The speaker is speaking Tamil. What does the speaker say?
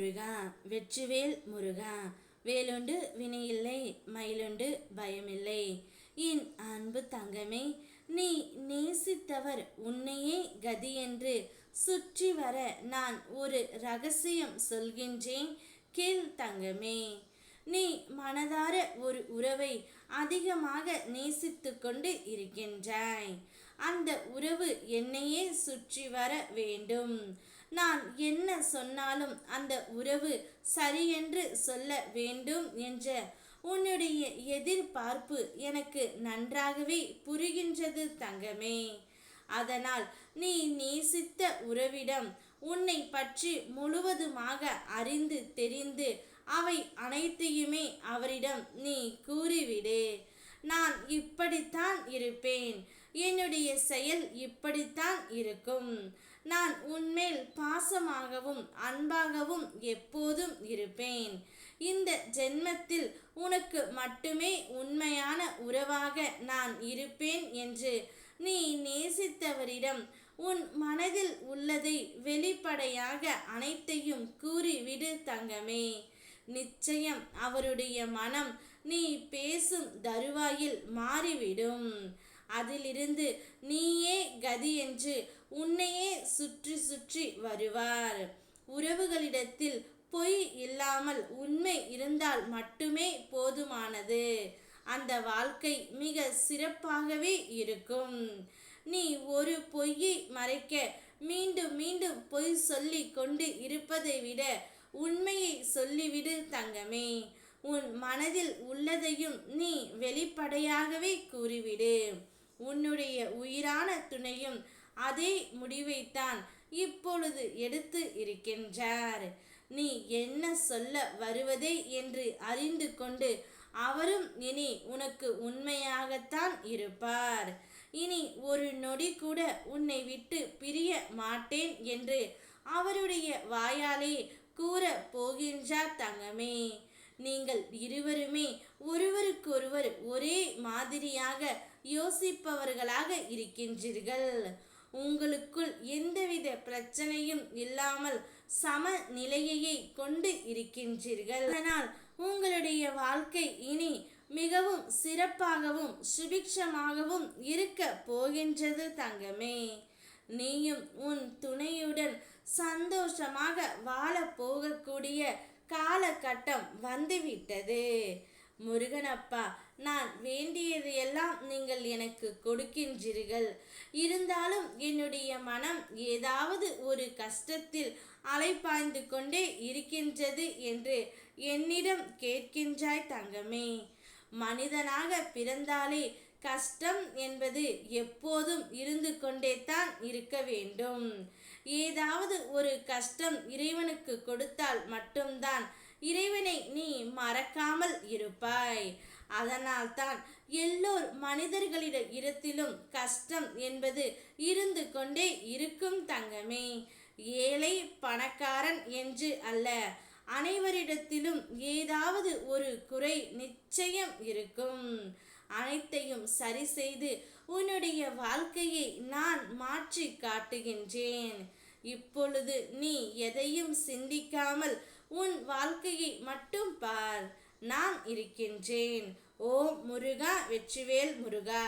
முருகா வெற்றிவேல் முருகா. வேலுண்டு வினையில்லை, மயிலுண்டு பயமில்லை. என் அன்பு தங்கமே, நீ நேசித்தவர் உன்னையே கதியென்று சுற்றி வர நான் ஒரு ரகசியம் சொல்கின்றேன், கேள் தங்கமே. நீ மனதார ஒரு உறவை அதிகமாக நேசித்து கொண்டு இருக்கின்றாய். அந்த உறவு என்னையே சுற்றி வர வேண்டும். நான் என்ன சொன்னாலும் அந்த உறவு சரியென்று சொல்ல வேண்டும் என்ற உன்னுடைய எதிர்பார்ப்பு எனக்கு நன்றாகவே புரிகின்றது தங்கமே. அதனால் நீ நேசித்த உறவிடம் உன்னை பற்றி முழுவதுமாக அறிந்து தெரிந்து அவை அனைத்தையுமே அவரிடம் நீ கூறிவிடு. நான் இப்படித்தான் இருப்பேன், என்னுடைய செயல் இப்படித்தான் இருக்கும். நான் உன்மேல் பாசமாகவும் அன்பாகவும் எப்போதும் இருப்பேன். இந்த ஜென்மத்தில் உனக்கு மட்டுமே உண்மையான உறவாக நான் இருப்பேன் என்று நீ நேசித்தவரிடம் உன் மனதில் உள்ளதை வெளிப்படையாக அனைத்தையும் கூறிவிடு தங்கமே. நிச்சயம் அவருடைய மனம் நீ பேசும் தருவாயில் மாறிவிடும். அதிலிருந்து நீயே கதி என்று உன்னையே சுற்றி சுற்றி வருவார். உறவுகளிடத்தில் பொய் இல்லாமல் உண்மை இருந்தால் மட்டுமே போதுமானது. அந்த வாழ்க்கை மிக சிறப்பாகவே இருக்கும். நீ ஒரு பொய்யை மறைக்க மீண்டும் மீண்டும் பொய் சொல்லி கொண்டு இருப்பதை விட உண்மையை சொல்லிவிடு தங்கமே. உன் மனதில் உள்ளதையும் நீ வெளிப்படையாகவே கூறிவிடு. உன்னுடைய உயிரான துணையும் அதே முடிவைத்தான் இப்பொழுது எடுத்து இருக்கின்றார். நீ என்ன சொல்ல வருவதே என்று அறிந்து கொண்டு அவரும் இனி உனக்கு உண்மையாகத்தான் இருப்பார். இனி ஒரு நொடி கூட உன்னை விட்டு பிரிய மாட்டேன் என்று அவருடைய வாயாலே கூற போகின்றார் தங்கமே. நீங்கள் இருவருமே ஒருவருக்கொருவர் ஒரே மாதிரியாக யோசிப்பவர்களாக இருக்கின்றீர்கள். உங்களுக்குள் எந்தவித பிரச்சனையும் இல்லாமல் சமநிலையை கொண்டு இருக்கின்றீர்கள். அதனால் உங்களுடைய வாழ்க்கை இனி மிகவும் சிறப்பாகவும் சுபிக்ஷமாகவும் இருக்க போகின்றது தங்கமே. நீயும் உன் துணையுடன் சந்தோஷமாக வாழ போகக்கூடிய காலகட்டம் வந்துவிட்டது. முருகனப்பா, நான் வேண்டியது எல்லாம் நீங்கள் எனக்கு கொடுக்கின்றீர்கள். இருந்தாலும் என்னுடைய மனம் ஏதாவது ஒரு கஷ்டத்தில் அலைப்பாய்ந்து கொண்டே இருக்கின்றது என்று என்னிடம் கேட்கின்றாய் தங்கமே. மனிதனாக பிறந்தாலே கஷ்டம் என்பது எப்போதும் இருந்து கொண்டே தான் இருக்க வேண்டும். ஏதாவது ஒரு கஷ்டம் இறைவனுக்கு கொடுத்தால் மட்டும்தான் இறைவனை நீ மறக்காமல் இருப்பாய். அதனால்தான் எல்லோர் மனிதர்களிடத்திலும் கஷ்டம் என்பது இருந்து கொண்டே இருக்கும் தங்கமே. ஏழை பணக்காரன் என்று அல்ல, அனைவரிடத்திலும் ஏதாவது ஒரு குறை நிச்சயம் இருக்கும். அனைத்தையும் சரி செய்து உன்னுடைய வாழ்க்கையை நான் மாற்றி காட்டுகின்றேன். இப்பொழுது நீ எதையும் சிந்திக்காமல் உன் வாழ்க்கையை மட்டும் பார். நான் இருக்கின்றேன். ஓம் முருகா வெற்றிவேல் முருகா.